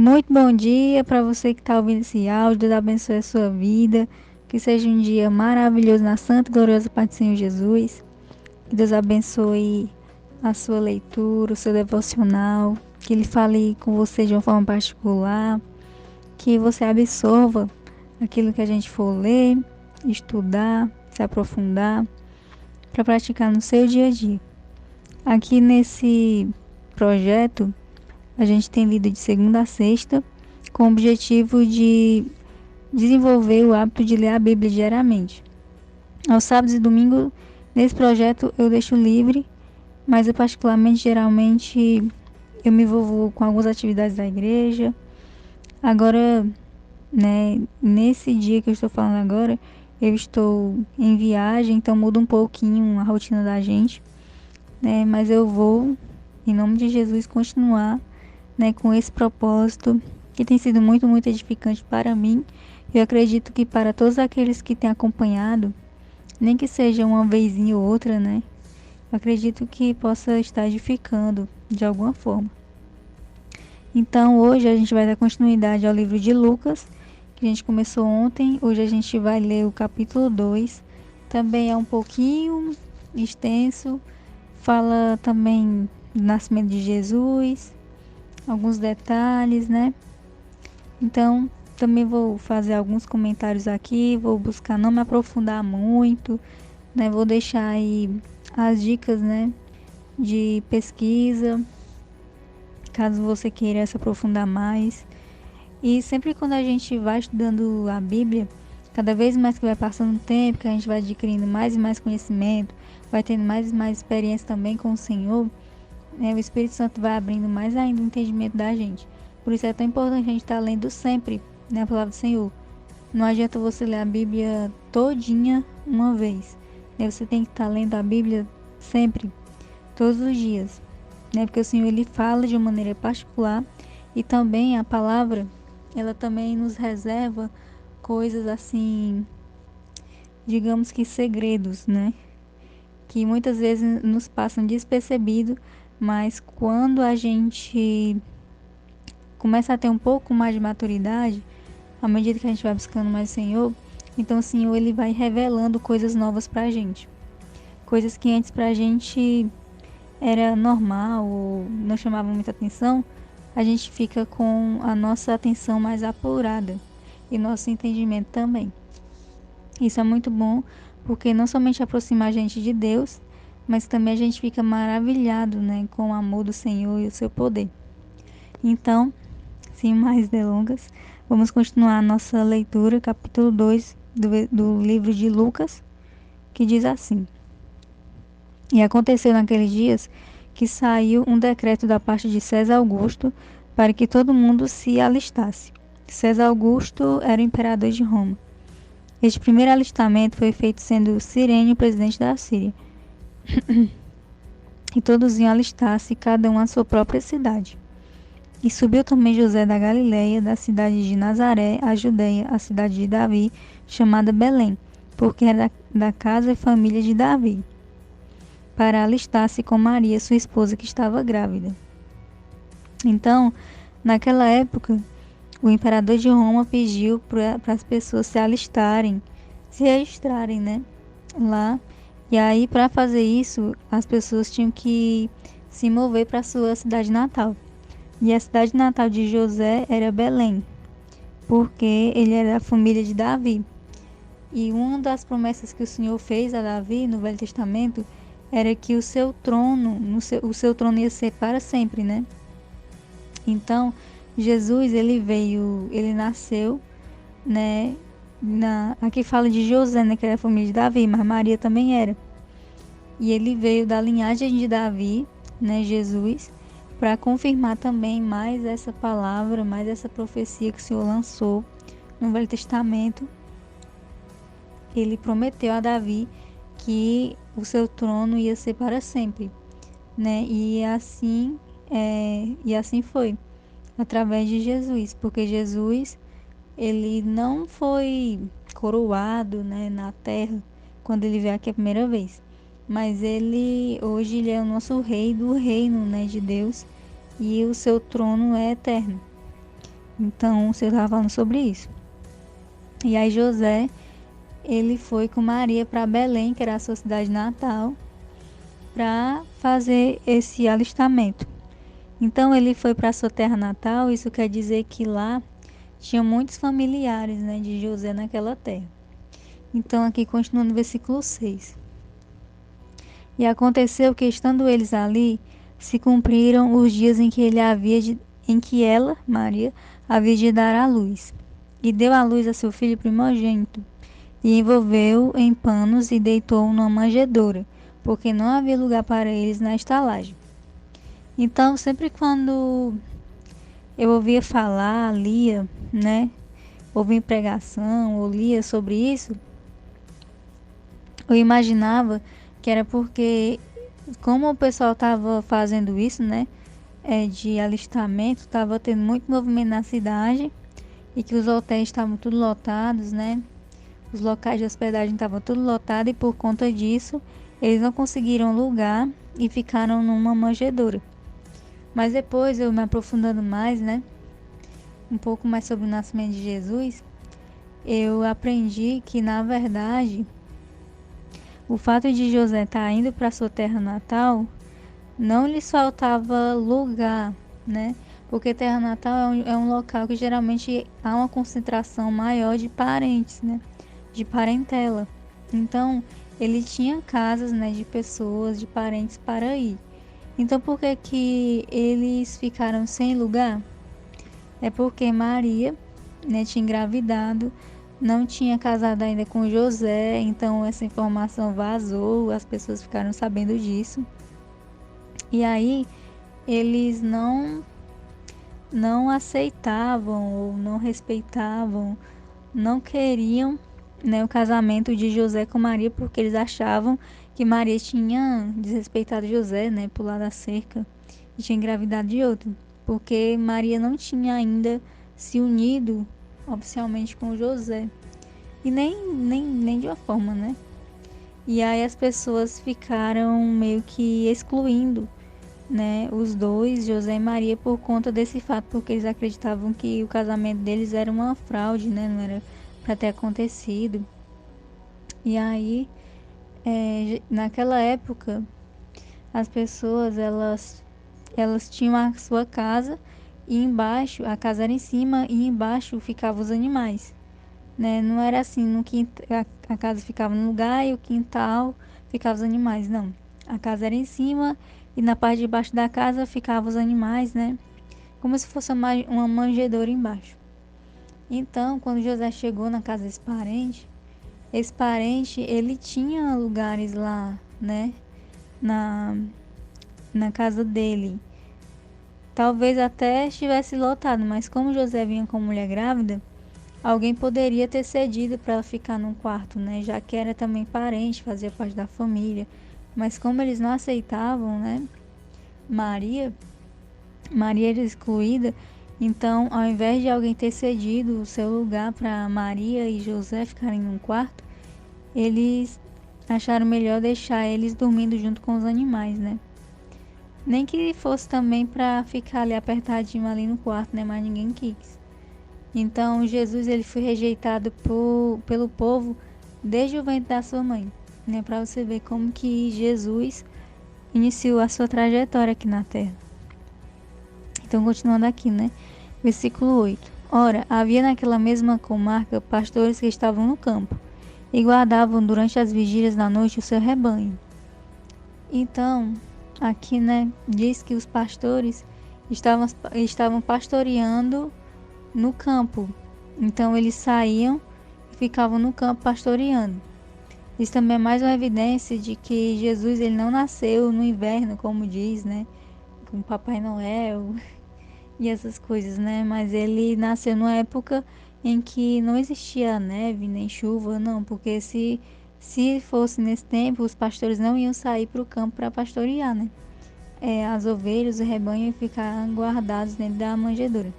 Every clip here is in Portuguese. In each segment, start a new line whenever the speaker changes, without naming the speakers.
Muito bom dia para você que está ouvindo esse áudio. Deus abençoe a sua vida. Que seja um dia maravilhoso na santa e gloriosa paz do Senhor Jesus. Que Deus abençoe a sua leitura, o seu devocional. Que Ele fale com você de uma forma particular. Que você absorva aquilo que a gente for ler, estudar, se aprofundar, para praticar no seu dia a dia. Aqui nesse projeto, a gente tem lido de segunda a sexta, com o objetivo de desenvolver o hábito de ler a Bíblia diariamente. Aos sábados e domingos, nesse projeto eu deixo livre, mas eu particularmente, geralmente, eu me envolvo com algumas atividades da igreja. Agora, né, nesse dia que eu estou falando agora, eu estou em viagem, então muda um pouquinho a rotina da gente, né, mas eu vou, em nome de Jesus, continuar, né, com esse propósito que tem sido muito, muito edificante para mim. Eu acredito que para todos aqueles que têm acompanhado, nem que seja uma vezinha ou outra, né? Eu acredito que possa estar edificando de alguma forma. Então, hoje a gente vai dar continuidade ao livro de Lucas, que a gente começou ontem. Hoje a gente vai ler o capítulo 2. Também é um pouquinho extenso. Fala também do nascimento de Jesus, alguns detalhes, né? Então, também vou fazer alguns comentários aqui, vou buscar não me aprofundar muito, né? Vou deixar aí as dicas, né, de pesquisa, caso você queira se aprofundar mais. E sempre quando a gente vai estudando a Bíblia, cada vez mais que vai passando o tempo, que a gente vai adquirindo mais e mais conhecimento, vai tendo mais e mais experiência também com o Senhor, né, o Espírito Santo vai abrindo mais ainda o entendimento da gente. Por isso é tão importante a gente estar lendo sempre, né, a palavra do Senhor. Não adianta você ler a Bíblia todinha uma vez, né? Você tem que estar lendo a Bíblia sempre, todos os dias, né? Porque o Senhor ele fala de uma maneira particular e também a palavra, ela também nos reserva coisas assim, digamos que segredos, né? Que muitas vezes nos passam despercebido, mas quando a gente começa a ter um pouco mais de maturidade, à medida que a gente vai buscando mais o Senhor, então o Senhor ele vai revelando coisas novas pra gente. Coisas que antes pra gente era normal ou não chamava muita atenção, a gente fica com a nossa atenção mais apurada e nosso entendimento também. Isso é muito bom, porque não somente aproxima a gente de Deus, mas também a gente fica maravilhado, né, com o amor do Senhor e o seu poder. Então, sem mais delongas, vamos continuar a nossa leitura, capítulo 2 do livro de Lucas, que diz assim: E aconteceu naqueles dias que saiu um decreto da parte de César Augusto para que todo mundo se alistasse. César Augusto era o imperador de Roma. Este primeiro alistamento foi feito sendo Cirênio presidente da Síria. E todos iam alistar-se, cada um à sua própria cidade. E subiu também José da Galileia, da cidade de Nazaré, a Judeia, a cidade de Davi, chamada Belém, porque era da casa e família de Davi, para alistar-se com Maria, sua esposa, que estava grávida. Então, naquela época, o imperador de Roma pediu para as pessoas se alistarem, se registrarem, né, lá. E aí, para fazer isso, as pessoas tinham que se mover para sua cidade natal. E a cidade natal de José era Belém, porque ele era da família de Davi. E uma das promessas que o Senhor fez a Davi no Velho Testamento era que o seu trono, o seu trono ia ser para sempre, né? Então, Jesus, ele nasceu, né? Aqui fala de José, né? Que era a família de Davi, mas Maria também era. E ele veio da linhagem de Davi, né? Jesus, para confirmar também mais essa palavra, mais essa profecia que o Senhor lançou no Velho Testamento. Ele prometeu a Davi que o seu trono ia ser para sempre, né? E assim foi, através de Jesus, porque Jesus ele não foi coroado, né, na terra quando ele veio aqui a primeira vez, mas hoje ele é o nosso rei do reino, né, de Deus, e o seu trono é eterno. Então, você estava falando sobre isso. E aí José, ele foi com Maria para Belém, que era a sua cidade natal, para fazer esse alistamento. Então ele foi para sua terra natal, isso quer dizer que lá tinha muitos familiares, né, de José naquela terra. Então aqui continuando no versículo 6. E aconteceu que estando eles ali, se cumpriram os dias em que ela, Maria, havia de dar à luz. E deu à luz a seu filho primogênito, e envolveu-o em panos e deitou-o numa manjedoura, porque não havia lugar para eles na estalagem. Então, sempre quando eu ouvia falar, lia, né, ouvia pregação, ou lia sobre isso, eu imaginava que era porque, como o pessoal estava fazendo isso, né, de alistamento, estava tendo muito movimento na cidade e que os hotéis estavam tudo lotados, né, os locais de hospedagem estavam tudo lotados e por conta disso eles não conseguiram lugar e ficaram numa manjedoura. Mas depois eu me aprofundando mais, né, um pouco mais sobre o nascimento de Jesus, eu aprendi que na verdade o fato de José estar indo para sua terra natal não lhes faltava lugar, né? Porque terra natal é um local que geralmente há uma concentração maior de parentes, né? De parentela. Então, ele tinha casas, né, de pessoas, de parentes para ir. Então, por que que eles ficaram sem lugar? É porque Maria, né, tinha engravidado, não tinha casado ainda com José, então essa informação vazou, as pessoas ficaram sabendo disso. E aí eles não aceitavam ou não respeitavam, não queriam, né, o casamento de José com Maria, porque eles achavam que Maria tinha desrespeitado José, né, pular da cerca e tinha engravidado de outro, porque Maria não tinha ainda se unido oficialmente com José. E nem de uma forma, né? E aí as pessoas ficaram meio que excluindo, né, os dois, José e Maria, por conta desse fato, porque eles acreditavam que o casamento deles era uma fraude, né, não era para ter acontecido. E aí, naquela época, as pessoas elas tinham a sua casa e embaixo, a casa era em cima e embaixo ficavam os animais, né? Não era assim, no quintal, a casa ficava no lugar e o quintal ficava os animais, não. A casa era em cima e na parte de baixo da casa ficavam os animais, né? Como se fosse uma manjedoura embaixo. Então, quando José chegou na casa desse parente, esse parente, ele tinha lugares lá, né? Na, na casa dele. Talvez até estivesse lotado, mas como José vinha com mulher grávida, alguém poderia ter cedido para ela ficar num quarto, né? Já que era também parente, fazia parte da família. Mas como eles não aceitavam, né? Maria, Maria era excluída, então ao invés de alguém ter cedido o seu lugar para Maria e José ficarem num quarto, eles acharam melhor deixar eles dormindo junto com os animais, né? Nem que fosse também para ficar ali apertadinho ali no quarto, né? Mas ninguém quis. Então Jesus ele foi rejeitado pelo povo desde o ventre da sua mãe, né? Para você ver como que Jesus iniciou a sua trajetória aqui na terra. Então continuando aqui, né? Versículo 8. Ora, havia naquela mesma comarca pastores que estavam no campo e guardavam durante as vigílias da noite o seu rebanho. Então, aqui, né, diz que os pastores estavam pastoreando no campo. Então eles saíam e ficavam no campo pastoreando. Isso também é mais uma evidência de que Jesus ele não nasceu no inverno, como diz, né? Com Papai Noel e essas coisas, né? Mas ele nasceu numa época em que não existia neve nem chuva, não, porque se fosse nesse tempo, os pastores não iam sair para o campo para pastorear, né? As ovelhas, o rebanho iam ficar guardados dentro da manjedoura.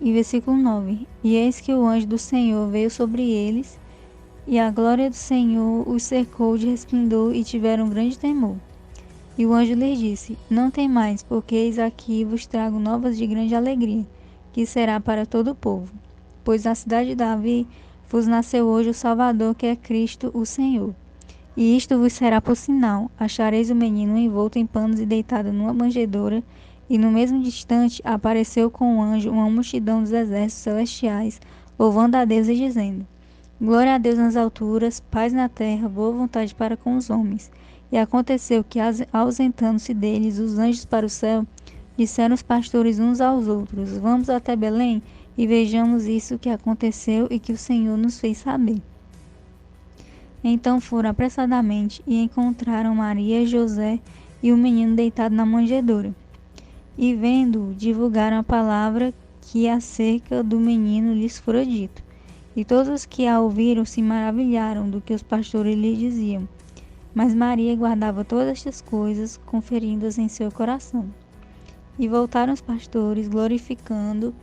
E versículo 9. E eis que o anjo do Senhor veio sobre eles, e a glória do Senhor os cercou de resplendor, e tiveram grande temor. E o anjo lhes disse: Não temais, porque eis aqui vos trago novas de grande alegria, que será para todo o povo. Pois na cidade de Davi vos nasceu hoje o Salvador, que é Cristo o Senhor. E isto vos será por sinal: achareis o menino envolto em panos e deitado numa manjedoura. E no mesmo instante apareceu com o anjo uma multidão dos exércitos celestiais, louvando a Deus e dizendo: Glória a Deus nas alturas, paz na terra, boa vontade para com os homens. E aconteceu que, ausentando-se deles os anjos para o céu, disseram os pastores uns aos outros: Vamos até Belém e vejamos isso que aconteceu e que o Senhor nos fez saber. Então foram apressadamente e encontraram Maria e José e o menino deitado na manjedoura. E vendo-o, divulgaram a palavra que acerca do menino lhes fora dito. E todos os que a ouviram se maravilharam do que os pastores lhe diziam. Mas Maria guardava todas estas coisas, conferindo-as em seu coração. E voltaram os pastores, glorificando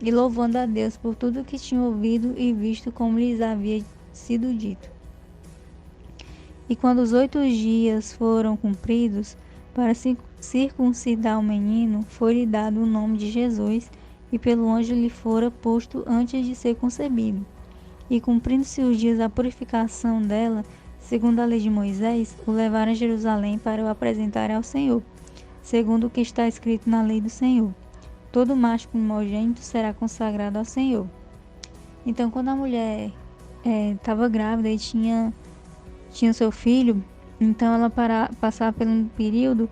e louvando a Deus por tudo o que tinham ouvido e visto como lhes havia sido dito. E quando os 8 dias foram cumpridos, para circuncidar o menino, foi-lhe dado o nome de Jesus, e pelo anjo lhe fora posto antes de ser concebido. E cumprindo-se os dias da purificação dela, segundo a lei de Moisés, o levaram a Jerusalém para o apresentarem ao Senhor, segundo o que está escrito na lei do Senhor. Todo macho primogênito será consagrado ao Senhor. Então, quando a mulher estava grávida e tinha seu filho, então ela passava por um período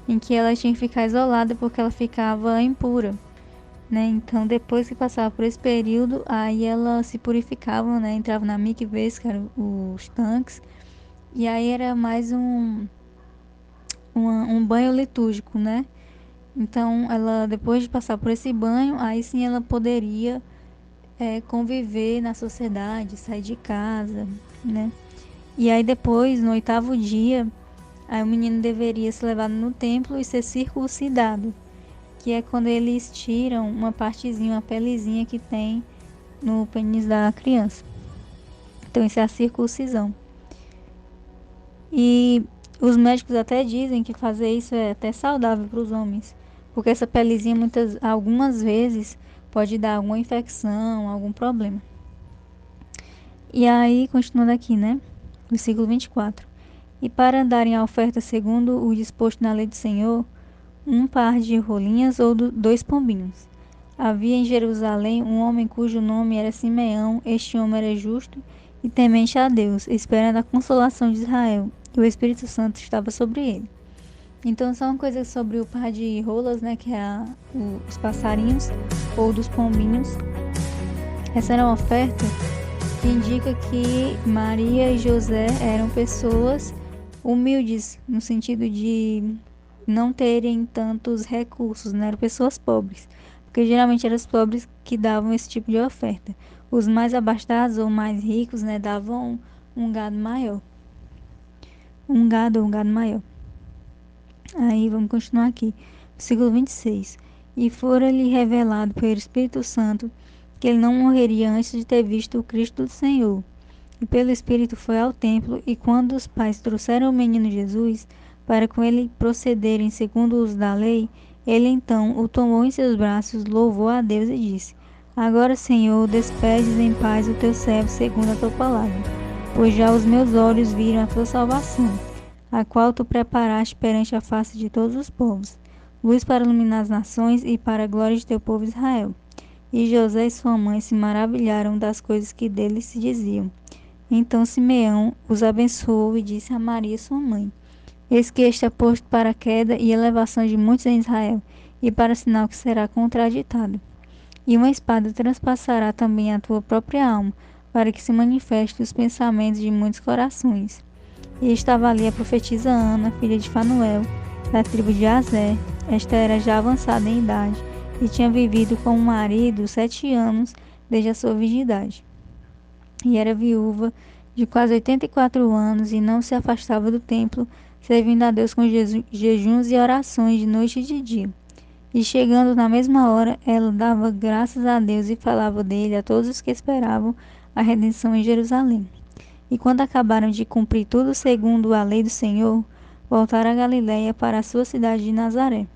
em que ela tinha que ficar isolada porque ela ficava impura, né? Então depois que passava por esse período, aí ela se purificava, né? Entrava na mikveh, que eram os tanques, e aí era mais um banho litúrgico, né? Então ela, depois de passar por esse banho, aí sim ela poderia conviver na sociedade, sair de casa, né? E aí depois, no 8º dia, aí o menino deveria ser levado no templo e ser circuncidado, que é quando eles tiram uma partezinha, uma pelezinha que tem no pênis da criança. Então isso é a circuncisão. E os médicos até dizem que fazer isso é até saudável para os homens, porque essa pelezinha algumas vezes pode dar alguma infecção, algum problema. E aí, continuando aqui, né? Versículo 24. E para darem a oferta segundo o disposto na lei do Senhor, um par de rolinhas ou 2 pombinhos. Havia em Jerusalém um homem cujo nome era Simeão. Este homem era justo e temente a Deus, esperando a consolação de Israel, e o Espírito Santo estava sobre ele. Então, só uma coisa sobre o par de rolas, né, que é os passarinhos ou dos pombinhos. Essa era uma oferta que indica que Maria e José eram pessoas humildes, no sentido de não terem tantos recursos, né? Eram pessoas pobres, porque geralmente eram os pobres que davam esse tipo de oferta. Os mais abastados ou mais ricos, né, davam um gado maior. Um gado maior. Aí vamos continuar aqui. Versículo 26. E fora-lhe revelado pelo Espírito Santo que ele não morreria antes de ter visto o Cristo do Senhor. E pelo Espírito foi ao templo, e quando os pais trouxeram o menino Jesus, para com ele procederem segundo os da lei, ele então o tomou em seus braços, louvou a Deus e disse: Agora, Senhor, despedes em paz o teu servo segundo a tua palavra, pois já os meus olhos viram a tua salvação, a qual tu preparaste perante a face de todos os povos, luz para iluminar as nações e para a glória de teu povo Israel. E José e sua mãe se maravilharam das coisas que dele se diziam. Então Simeão os abençoou e disse a Maria, sua mãe: Eis que este é posto para a queda e elevação de muitos em Israel, e para sinal que será contraditado. E uma espada transpassará também a tua própria alma, para que se manifeste os pensamentos de muitos corações. E estava ali a profetisa Ana, filha de Fanuel, da tribo de Aser. Esta era já avançada em idade, e tinha vivido com um marido 7 anos desde a sua virgindade. E era viúva de quase 84 anos, e não se afastava do templo, servindo a Deus com jejuns e orações de noite e de dia. E chegando na mesma hora, ela dava graças a Deus e falava dele a todos os que esperavam a redenção em Jerusalém. E quando acabaram de cumprir tudo segundo a lei do Senhor, voltaram a Galiléia para a sua cidade de Nazaré.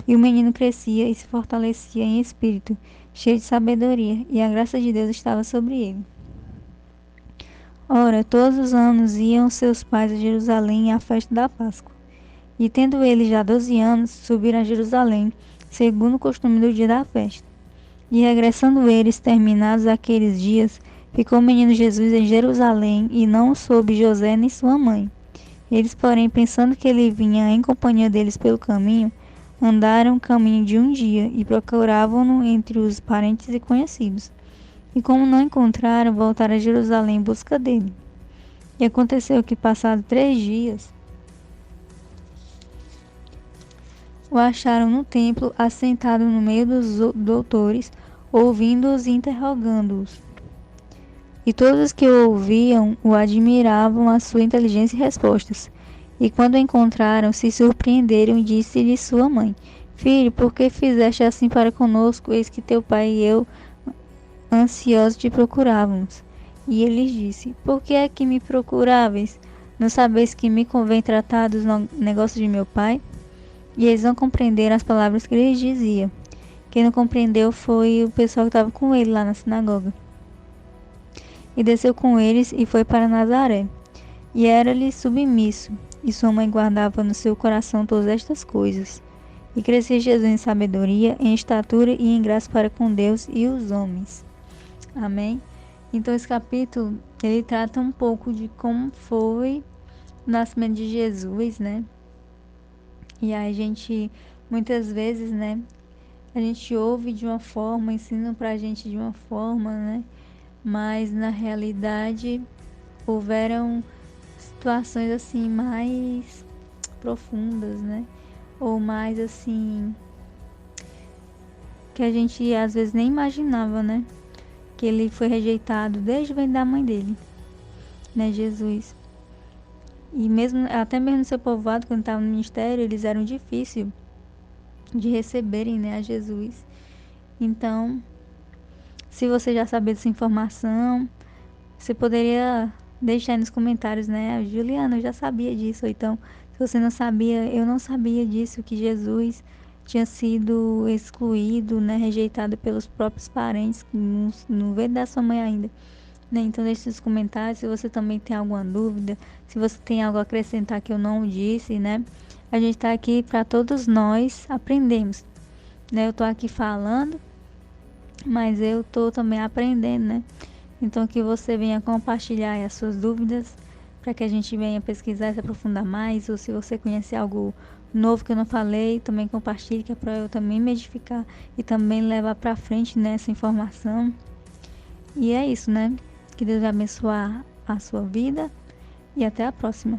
E o menino crescia e se fortalecia em espírito, cheio de sabedoria, e a graça de Deus estava sobre ele. Ora, todos os anos iam seus pais a Jerusalém à festa da Páscoa. E tendo ele já 12 anos, subiram a Jerusalém, segundo o costume do dia da festa. E regressando eles, terminados aqueles dias, ficou o menino Jesus em Jerusalém, e não o soube José nem sua mãe. Eles, porém, pensando que ele vinha em companhia deles pelo caminho, andaram o caminho de um dia, e procuravam-no entre os parentes e conhecidos. E como não encontraram, voltaram a Jerusalém em busca dele. E aconteceu que, passados 3 dias, o acharam no templo, assentado no meio dos doutores, ouvindo-os e interrogando-os. E todos os que o ouviam o admiravam a sua inteligência e respostas. E quando o encontraram, se surpreenderam e disse-lhe sua mãe: Filho, por que fizeste assim para conosco? Eis que teu pai e eu ansiosos te procurávamos. E ele lhes disse: Por que é que me procuráveis? Não sabeis que me convém tratar dos negócios de meu pai? E eles não compreenderam as palavras que ele lhes dizia. Quem não compreendeu foi o pessoal que estava com ele lá na sinagoga. E desceu com eles e foi para Nazaré. E era-lhe submisso, e sua mãe guardava no seu coração todas estas coisas. E crescia Jesus em sabedoria, em estatura e em graça para com Deus e os homens. Amém? Então esse capítulo, ele trata um pouco de como foi o nascimento de Jesus, né? E aí a gente, muitas vezes, né? A gente ouve de uma forma, ensinam pra gente de uma forma, né? Mas na realidade houveram situações assim mais profundas, né? Ou mais assim que a gente às vezes nem imaginava, né? Que ele foi rejeitado desde o ventre da mãe dele, né? Jesus. E mesmo até mesmo no seu povoado, quando estava no ministério, eles eram difíceis de receberem, né, a Jesus. Então, se você já sabia dessa informação, você poderia deixar aí nos comentários, né? Juliana, eu já sabia disso. Ou então, se você não sabia, eu não sabia disso, que Jesus tinha sido excluído, né? Rejeitado pelos próprios parentes, no ventre da sua mãe ainda. Né? Então, deixe nos comentários se você também tem alguma dúvida, se você tem algo a acrescentar que eu não disse, né? A gente está aqui para todos nós aprendermos, né? Eu estou aqui falando, mas eu estou também aprendendo, né? Então, que você venha compartilhar as suas dúvidas, para que a gente venha pesquisar e se aprofundar mais, ou se você conhece algo novo que eu não falei, também compartilhe, que é para eu também me edificar e também levar para frente nessa informação. E é isso, né? Que Deus abençoe a sua vida e até a próxima.